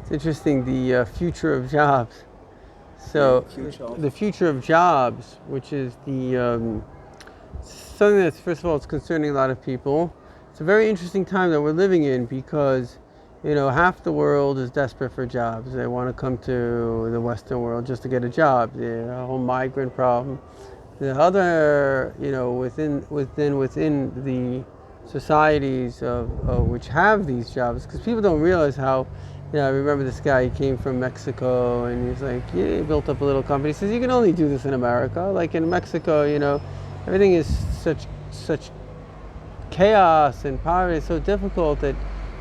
It's interesting, the future of jobs. So, the future of jobs, which is the something that's, first of all, it's concerning a lot of people. It's a very interesting time that we're living in because, half the world is desperate for jobs. They want to come to the Western world just to get a job. The whole migrant problem. The other, within the societies of which have these jobs, because people don't realize how. I remember this guy. He came from Mexico, and he's like, he built up a little company. He says, you can only do this in America. Like in Mexico, everything is such chaos and poverty. It's so difficult that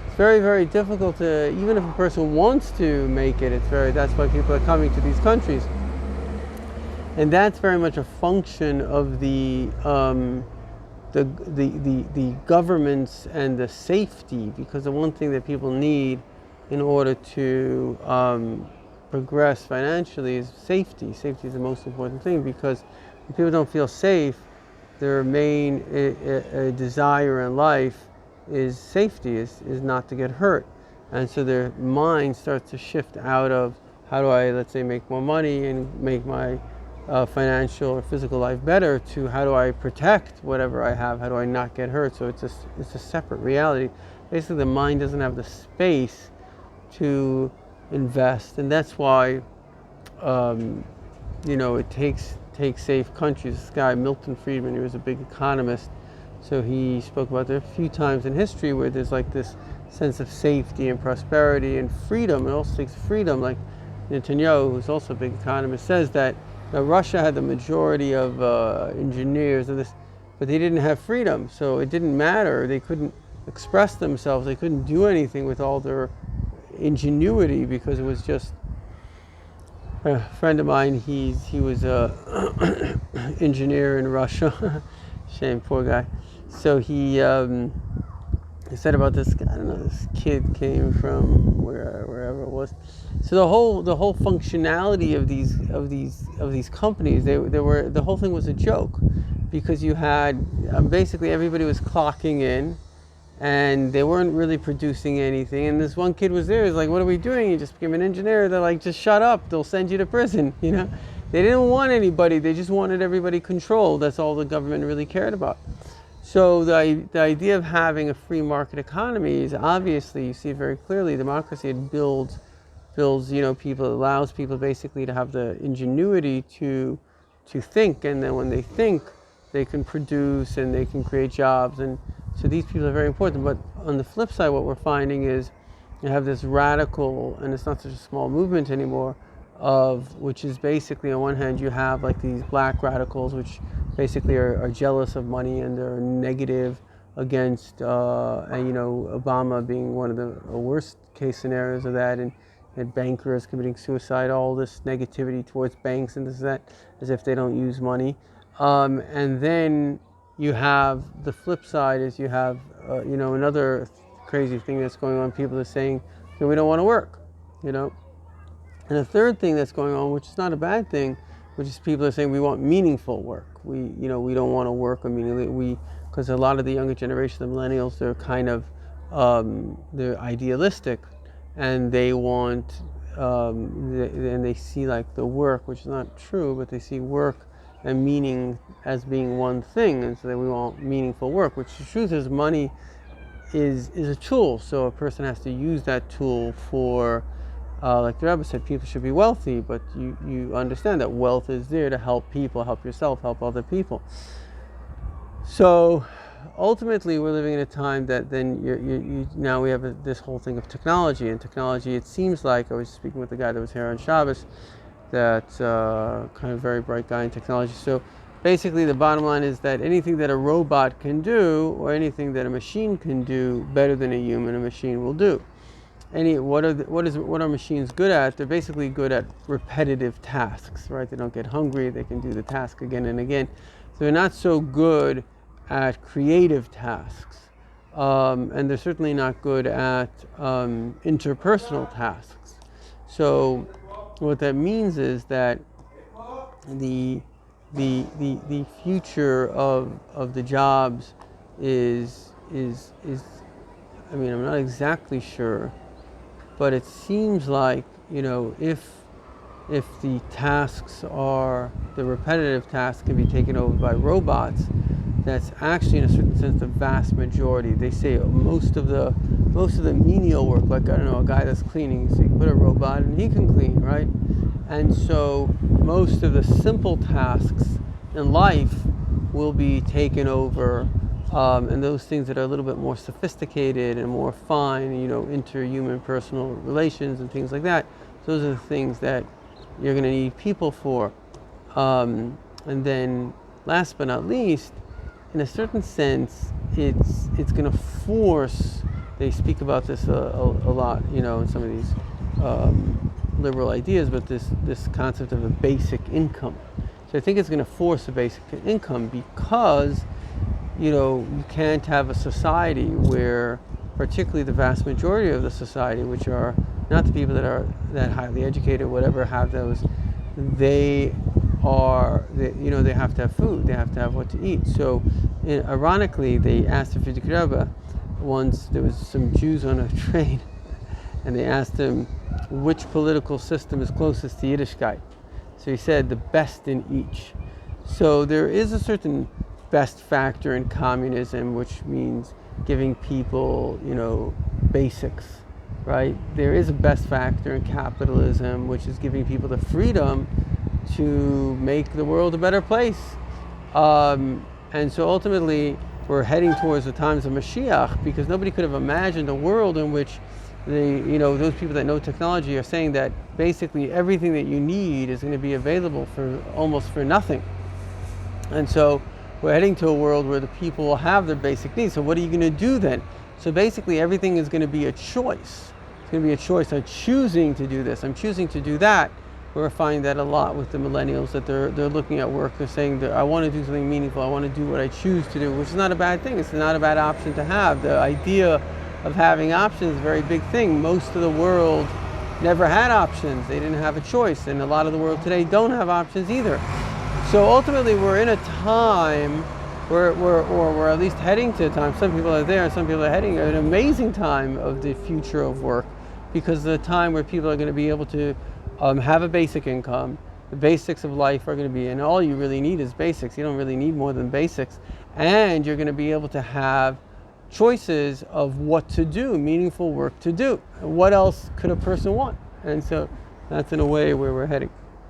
it's very, very difficult to, even if a person wants to make it. That's why people are coming to these countries, and that's very much a function of the governments and the safety, because the one thing that people need in order to progress financially is safety. Safety is the most important thing, because when people don't feel safe, their main desire in life is safety, is not to get hurt. And so their mind starts to shift out of how do I, let's say, make more money and make my financial or physical life better, to how do I protect whatever I have, how do I not get hurt. So it's a separate reality. Basically, the mind doesn't have the space to invest, and that's why it takes safe countries. This guy Milton Friedman, he was a big economist, so he spoke about there a few times in history where there's like this sense of safety and prosperity and freedom. It also takes freedom. Like Netanyahu, who's also a big economist, says that Russia had the majority of engineers of this, but they didn't have freedom, so it didn't matter. They couldn't express themselves. They couldn't do anything with all their ingenuity, because it was just a friend of mine. He was a engineer in Russia. Shame, poor guy. So he said about this. I don't know. This kid came from wherever it was. So the whole functionality of these companies, the whole thing was a joke, because you had basically everybody was clocking in, and they weren't really producing anything. And this one kid was there. He's like, "What are we doing?" He just became an engineer. They're like, "Just shut up. They'll send you to prison." They didn't want anybody. They just wanted everybody controlled. That's all the government really cared about. So the idea of having a free market economy is, obviously, you see it very clearly. Democracy, it builds people, allows people basically to have the ingenuity to think, and then when they think, they can produce and they can create jobs. And so these people are very important. But on the flip side, what we're finding is you have this radical, and it's not such a small movement anymore, which is basically, on one hand, you have like these black radicals, which basically are jealous of money, and they're negative against, Obama being one of the worst case scenarios of that, and bankers committing suicide, all this negativity towards banks and this and that, as if they don't use money. And then you have the flip side, is you have another crazy thing that's going on. People are saying, we don't want to work, And the third thing that's going on, which is not a bad thing, which is people are saying we want meaningful work. We don't want to work immediately. Because a lot of the younger generation, the millennials, they're kind of they're idealistic, and they want and they see like the work, which is not true, but they see work and meaning as being one thing, and so that we want meaningful work. Which the truth is, money is a tool. So a person has to use that tool for, like the Rabbi said, people should be wealthy, but you understand that wealth is there to help people, help yourself, help other people. So ultimately, we're living in a time that then now we have this whole thing of technology. And technology, it seems like, I was speaking with the guy that was here on Shabbos, that's kind of very bright guy in technology. So basically, the bottom line is that anything that a robot can do, or anything that a machine can do better than a human, a machine will do. What are machines good at? They're basically good at repetitive tasks, right? They don't get hungry. They can do the task again and again. So they're not so good at creative tasks, and they're certainly not good at interpersonal tasks. So what that means is that the future of the jobs is I'm not exactly sure but it seems like, if the tasks are, the repetitive tasks can be taken over by robots, that's actually in a certain sense the vast majority. They say most of the menial work, like, I don't know, a guy that's cleaning, so you can put a robot and he can clean, right? And so most of the simple tasks in life will be taken over, and those things that are a little bit more sophisticated and more fine, interhuman personal relations and things like that, those are the things that you're going to need people for. And then last but not least, in a certain sense, it's going to force, they speak about this a lot, in some of these liberal ideas, but this concept of a basic income. So I think it's going to force a basic income, because you can't have a society where, particularly the vast majority of the society, which are not the people that are that highly educated, whatever, have those, they have to have food, they have to have what to eat. So ironically, they asked the Frierdiker Rebbe once, there was some Jews on a train, and they asked him which political system is closest to Yiddishkeit. So he said the best in each. So there is a certain best factor in communism, which means giving people, basics, right? There is a best factor in capitalism, which is giving people the freedom to make the world a better place. And so ultimately, we're heading towards the times of Mashiach, because nobody could have imagined a world in which those people that know technology are saying that basically everything that you need is going to be available for almost for nothing. And so we're heading to a world where the people will have their basic needs. So what are you going to do then? So basically everything is going to be a choice. It's going to be a choice. I'm choosing to do this. I'm choosing to do that. We're finding that a lot with the millennials, that they're looking at work. They're saying that I want to do something meaningful. I want to do what I choose to do, which is not a bad thing. It's not a bad option to have. The idea of having options is a very big thing. Most of the world never had options. They didn't have a choice. And a lot of the world today don't have options either. So ultimately, we're in a time where we're at least heading to a time, some people are there and some people are heading, an amazing time of the future of work, because the time where people are going to be able to have a basic income. The basics of life are going to be, and all you really need is basics. You don't really need more than basics. And you're going to be able to have choices of what to do, meaningful work to do. What else could a person want? And so that's in a way where we're heading.